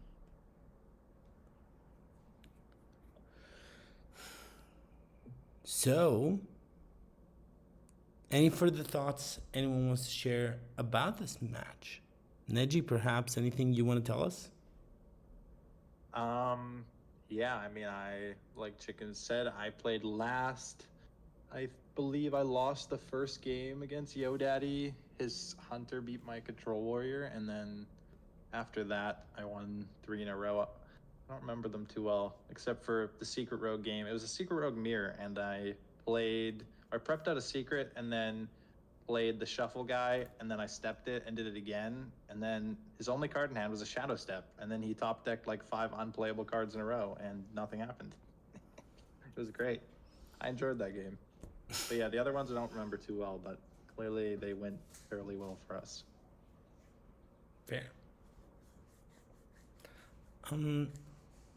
So, any further thoughts anyone wants to share about this match? Neji, perhaps anything you want to tell us? Yeah, I mean, like Chicken said, I played last. I believe I lost the first game against YoDaddy. His Hunter beat my Control Warrior, and then after that, I won 3 in a row. I don't remember them too well, except for the Secret Rogue game. It was a Secret Rogue mirror, and I prepped out a secret, and then played the shuffle guy, and then I stepped it and did it again, and then his only card in hand was a Shadow Step, and then he top decked like 5 unplayable cards in a row, and nothing happened. It was great. I enjoyed that game. But yeah, the other ones I don't remember too well, but clearly they went fairly well for us. Fair.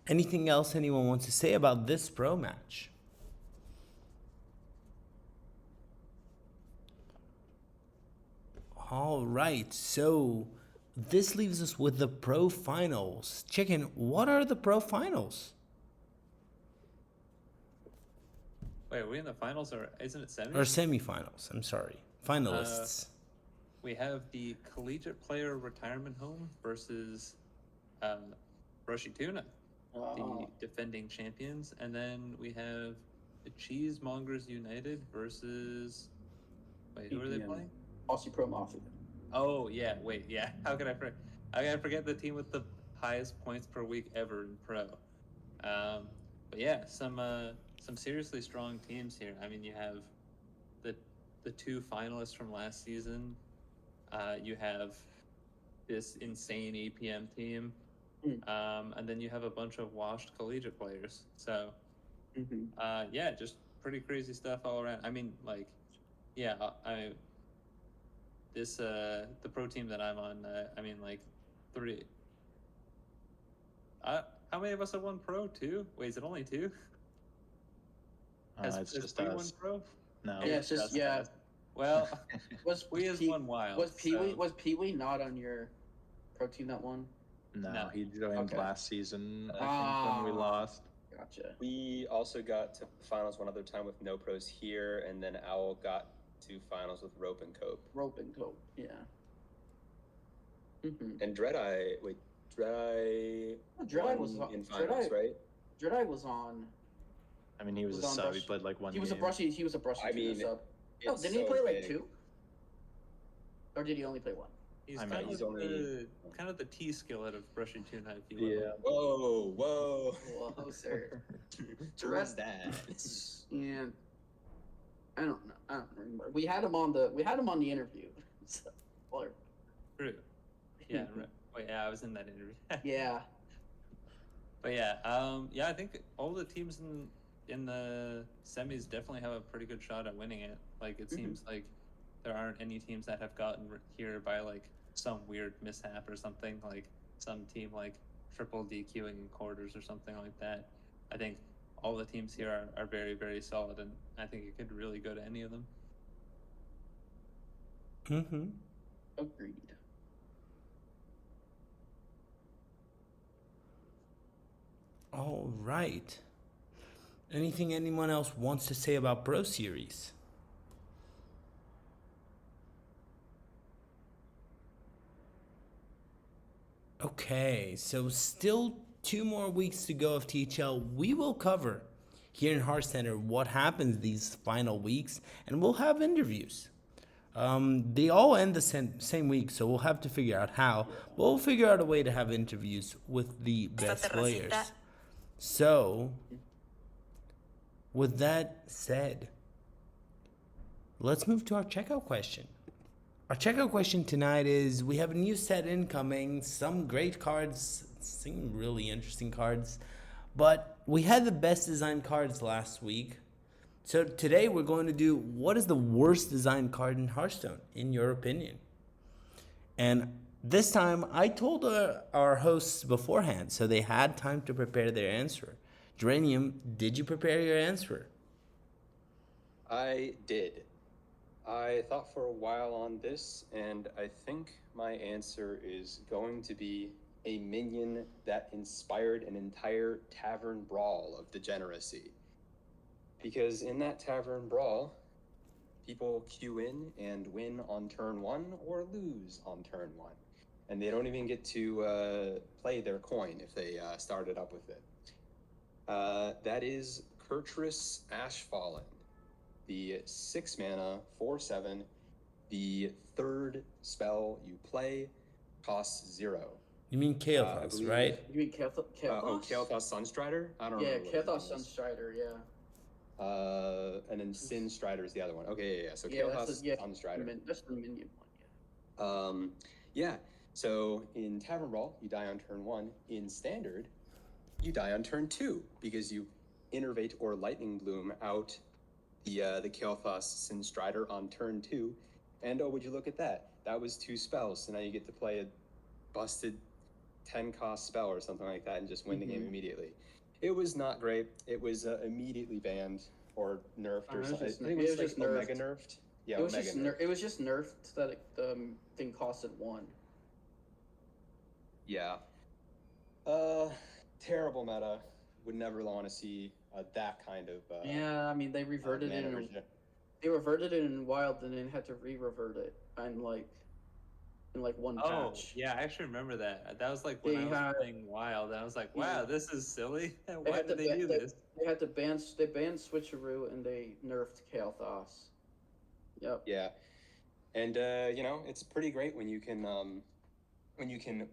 Anything else anyone wants to say about this pro match? All right, so this leaves us with the pro finals. Chicken, what are the pro finals? Wait, are we in the finals or isn't it semis? Or semifinals, I'm sorry. Finalists. We have the Collegiate Player Retirement Home versus Brushy Tuna, the defending champions, and then we have the Cheesemongers United versus. Wait, who are they EPM. playing? Aussie Pro Mafia. Oh yeah, wait, yeah. How could I forget? How can I forget the team with the highest points per week ever in pro? But yeah, some seriously strong teams here. I mean, you have the 2 finalists from last season. You have this insane APM team, and then you have a bunch of washed collegiate players. So, yeah, just pretty crazy stuff all around. I mean, like, yeah, the pro team that I'm on, I mean, like, 3. How many of us have won pro? 2? Wait, is it only 2? It's just P1 us. pro? No. Yeah, it's just, yeah. Well, Was we has Pee- won wild. Was Pee-wee so- was Pee-wee not on your pro team that won? No, No. he joined Okay. last season, I think, when we lost. Gotcha. We also got to finals one other time with no pros here, and then Owl got to finals with Rope and Cope. Rope and Cope, yeah. And Dreadeye Dreadeye was won in finals, Dreadeye- right? Dreadeye was on. I mean, he was a Was on sub. He Brush- played like 1 He game. was a brushy. He was a brushy. I mean, sub. Oh, It's didn't he so play like big. 2? Or did he only play 1? He's I mean, kind he's of only- kind of the T skillet of brushing tuna, if you will. Yeah. Whoa. Whoa, sir. Where's that? And I don't know. I don't remember. We had him on the interview. So, or, True. Yeah. Wait. Yeah, I was in that interview. yeah. But yeah, I think all the teams in the semis definitely have a pretty good shot at winning it. Like, it seems like there aren't any teams that have gotten here by like some weird mishap or something, like some team like triple DQing in quarters or something like that. I think all the teams here are very, very solid, and I think it could really go to any of them. Agreed. All right. Anything anyone else wants to say about Pro Series? Okay, so still 2 more weeks to go of THL. We will cover here in Hearthcenter what happens these final weeks, and we'll have interviews. They all end the same week, so we'll have to figure out how. We'll figure out a way to have interviews with the best players. So, with that said, let's move to our checkout question. Our checkout question tonight is, we have a new set incoming, some great cards, some really interesting cards, but we had the best designed cards last week. So today we're going to do, what is the worst designed card in Hearthstone, in your opinion? And this time I told our hosts beforehand, so they had time to prepare their answer. Geranium, did you prepare your answer? I did. I thought for a while on this, and I think my answer is going to be a minion that inspired an entire tavern brawl of degeneracy. Because in that tavern brawl, people queue in and win on turn 1 or lose on turn 1. And they don't even get to play their coin if they started up with it. That is Kurtrus Ashfallen, the 6 mana, 4/7, the third spell you play, costs 0. You mean Chaos, believe- right? You mean Kathos? Kael'thas Sunstrider? I don't Yeah, remember. what his Kathos name is. Sunstrider, yeah. And then Sin Strider is the other one. Okay, yeah. So Yeah, Kael'thas that's Sunstrider. That's the minion one, Yeah. So in Tavern Brawl, you die on turn 1. In Standard, you die on turn 2 because you Innervate or Lightning Bloom out the Kael'thas Sin Strider on turn 2. And oh, would you look at that? That was 2 spells. So now you get to play a busted 10-cost spell or something like that and just win the game immediately. It was not great. It was immediately banned or nerfed or something. I think it was just Omega nerfed. Yeah, it was Omega just nerfed. it was just nerfed that the thing costed 1. Yeah. Terrible meta. Would never want to see that kind of. Yeah, I mean they reverted it. mana In, regi- they reverted it in Wild, and then had to re-revert it in one Oh, patch. yeah, I actually remember that. That was like when They I was had- playing Wild, and I was like, wow, Yeah. this is silly. They Why had did to they do this? They had to ban Switcheroo, and they nerfed Kael'thas. Yep. Yeah, and it's pretty great when you can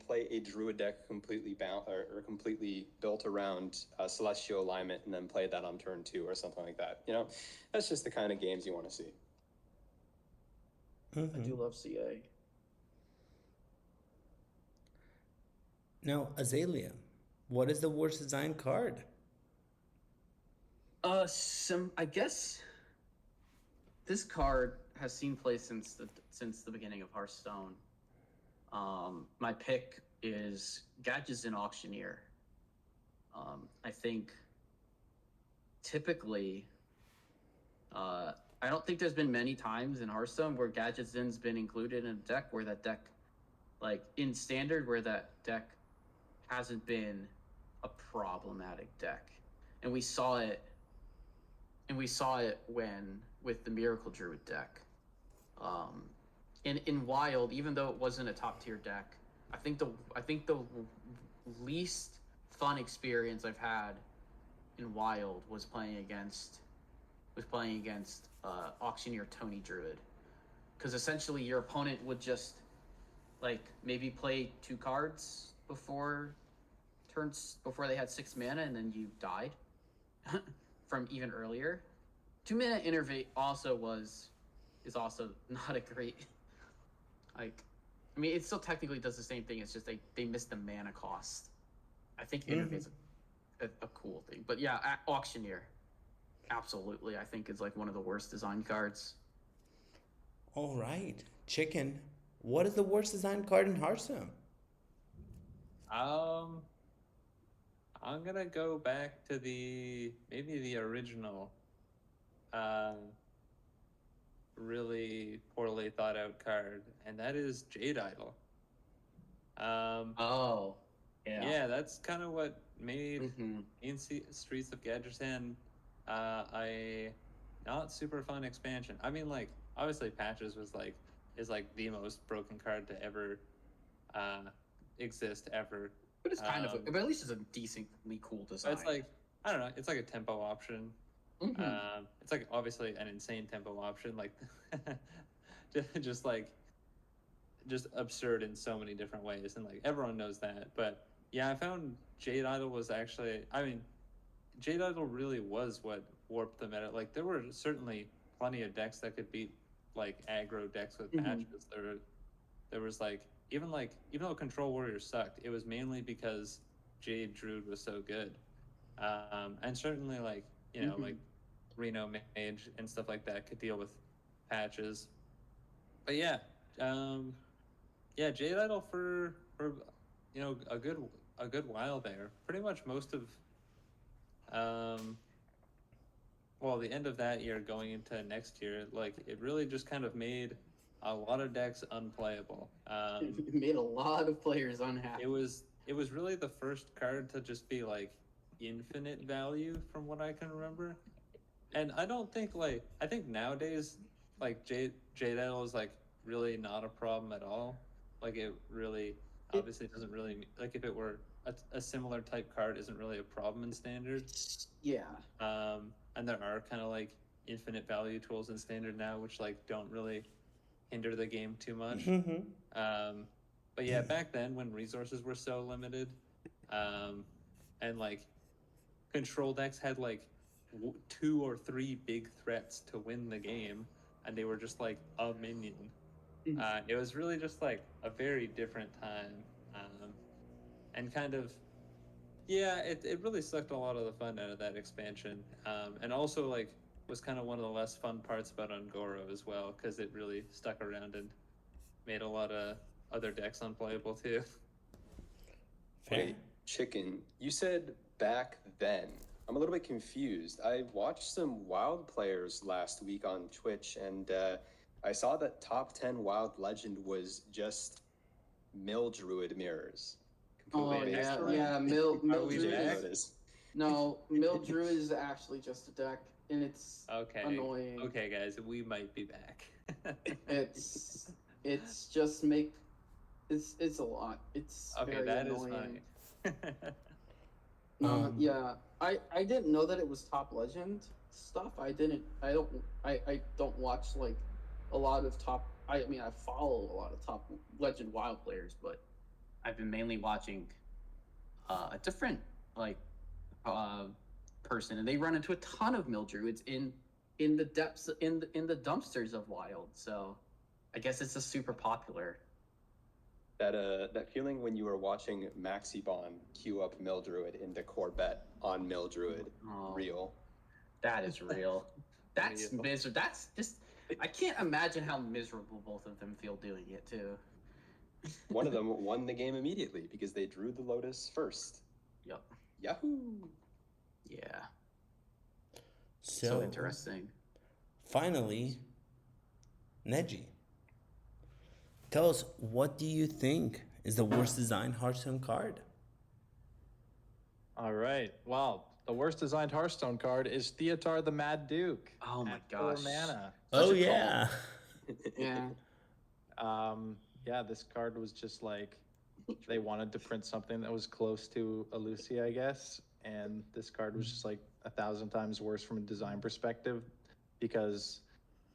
play a druid deck completely bound or completely built around celestial alignment, and then play that on turn 2 or something like that. That's just the kind of games you want to see. I do love CA. Now, Azalea, what is the worst designed card? I guess this card has seen play since the beginning of Hearthstone. My pick is Gadgetzin Auctioneer. I think typically, I don't think there's been many times in Hearthstone where Gadgetzin's been included in a deck where that deck, like in Standard, where that deck hasn't been a problematic deck. And we saw it with the Miracle Druid deck. In Wild, even though it wasn't a top tier deck, I think the least fun experience I've had in Wild was playing against Auctioneer Tony Druid, because essentially your opponent would just maybe play 2 cards before they had 6 mana, and then you died from even earlier. 2 mana Innervate is also not a great, it still technically does the same thing. It's just they missed the mana cost. I think Innervate's a cool thing, but yeah, Auctioneer, absolutely, I think is one of the worst design cards. All right, Chicken, what is the worst designed card in Hearthstone? I'm gonna go back to maybe the original, really poorly thought out card, and that is Jade Idol. Oh, yeah. Yeah, that's kind of what made Mhm. Streets of Gadgetzin a not super fun expansion. I mean, obviously Patches is the most broken card to ever exist ever. But it's kind of, but at least it's a decently cool design. It's I don't know, it's like a tempo option. It's obviously an insane tempo option, just absurd in so many different ways, and everyone knows that. But yeah, I found Jade Idol was actually, Jade Idol really was what warped the meta. There were certainly plenty of decks that could beat like aggro decks with Mhm. patches. There was even though Control Warrior sucked, it was mainly because Jade Druid was so good. And certainly like Reno Mage and stuff like that could deal with patches. But yeah, Jade Idol for a good while there. Pretty much most of the end of that year going into next year, like it really just kind of made a lot of decks unplayable. It made a lot of players unhappy. It was really the first card to just be like infinite value from what I can remember. And I don't think I think nowadays like Jade Idol is like really not a problem at all. Like it really obviously doesn't really like if it were a similar type card isn't really a problem in standard. Yeah. And there are kind of like infinite value tools in standard now which like don't really hinder the game too much. But yeah, back then when resources were so limited, and like control decks had like 2 or 3 big threats to win the game, and they were just like a minion. It was really just like a very different time, and kind of it really sucked a lot of the fun out of that expansion, and also like was kind of one of the less fun parts about Ungoro as well because it really stuck around and made a lot of other decks unplayable too. Wait, Chicken, you said back then. I'm a little bit confused. I watched some Wild players last week on Twitch, and I saw that top 10 Wild Legend was just Mill Druid mirrors. Oh Completely yeah, excellent. yeah. Are we Druid back? is no Mill Druid is actually just a deck, and it's Okay. annoying. Okay, guys, we might be back. It's just it's a lot. It's okay. very That is annoying. funny. Yeah, I didn't know that it was top legend stuff. I don't watch like a lot of top. I mean, I follow a lot of top legend Wild players, but I've been mainly watching a different person, and they run into a ton of mill druids in the depths in the dumpsters of Wild. So I guess it's just super popular. That feeling when you were watching Maxibon queue up Mildruid into Corvette on Mildruid, real. That is real. That's Real. miserable. That's just I can't imagine how miserable both of them feel doing it too. One of them won the game immediately because they drew the Lotus first. Yep. Yahoo! Yeah. So, So interesting. finally, Neji, tell us, what do you think is the worst designed Hearthstone card? All right. Well, the worst designed Hearthstone card is Theotar the Mad Duke. Oh my at 4 gosh. mana. Oh, Such a yeah. yeah. Yeah, this card was just like they wanted to print something that was close to a Lucia, I guess, and this card was just like 1,000 times worse from a design perspective because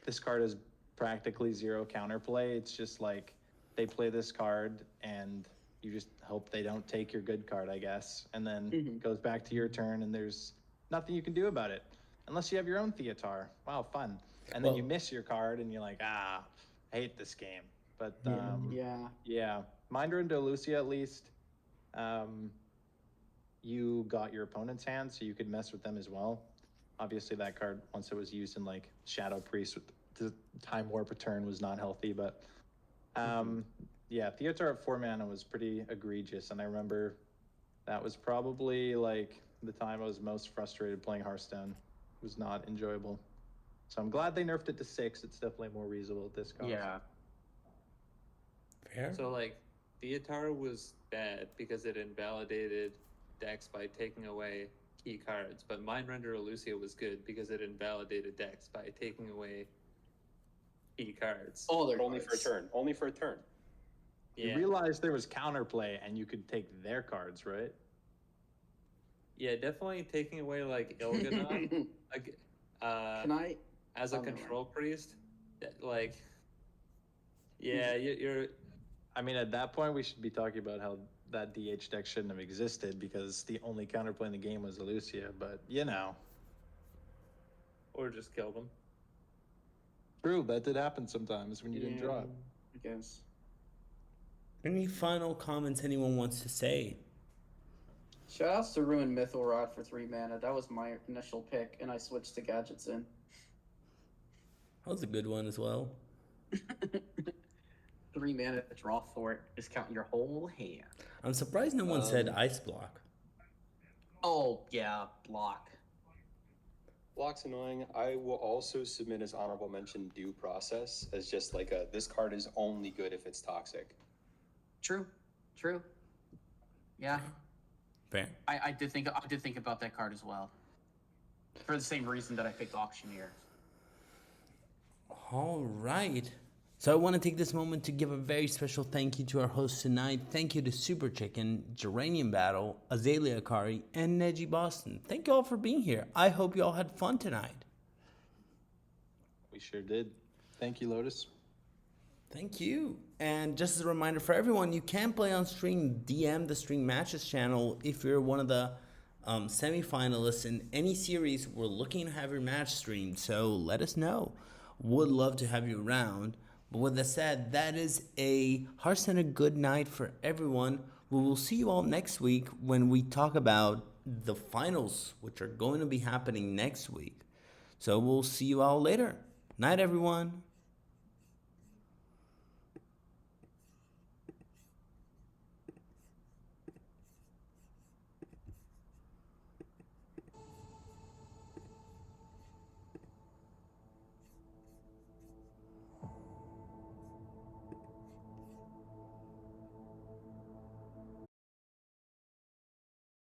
this card is practically zero counterplay. It's just like they play this card and you just hope they don't take your good card, I guess, and then it goes back to your turn and there's nothing you can do about it unless you have your own Theotar. Wow, fun. And then you miss your card and you're like, I hate this game. But yeah, Mindra and Lucia at least, you got your opponent's hand, so you could mess with them as well. Obviously, that card, once it was used in like Shadow Priest with the Time Warp return, was not healthy. But yeah, Theotar at 4 mana was pretty egregious, and I remember that was probably like the time I was most frustrated playing Hearthstone. It was not enjoyable. So I'm glad they nerfed it to 6. It's definitely more reasonable at this cost. Yeah. Fair. So like Theotar was bad because it invalidated decks by taking away key cards, but Mindrender or Lucia was good because it invalidated decks by taking away key cards. All their Only cards. for a turn. Only for a turn. You realized there was counterplay and you could take their cards, right? Yeah, definitely taking away like Il'gynon, like Can I? as a Oh, never control priest, like you're I mean, at that point, we should be talking about how that DH deck shouldn't have existed because the only counterplay in the game was Lucia, but you know. or just kill them. True, that did happen sometimes when you didn't draw it. I guess. Any final comments anyone wants to say? Shoutouts to Ruin Mythal Rod for 3 mana. That was my initial pick, and I switched to Gadgets in. That was a good one as well. 3 mana to draw for it is counting your whole hand. I'm surprised no one said Ice Block. Oh, yeah, block. Block's annoying. I will also submit as honorable mention due process as just like this card is only good if it's toxic. True. Yeah, Fair. I did think about that card as well. For the same reason that I picked Auctioneer. All right. So I want to take this moment to give a very special thank you to our hosts tonight. Thank you to Super Chicken, Geranium Battle, Azalea Akari, and Neji Boston. Thank you all for being here. I hope you all had fun tonight. We sure did. Thank you, Lotus. Thank you. And just as a reminder for everyone, you can play on stream. DM the Stream Matches channel if you're one of the semifinalists in any series. We're looking to have your match streamed, so let us know. Would love to have you around. But with that said, that is a Hearthcenter good night for everyone. We will see you all next week when we talk about the finals, which are going to be happening next week. So we'll see you all later. Night, everyone.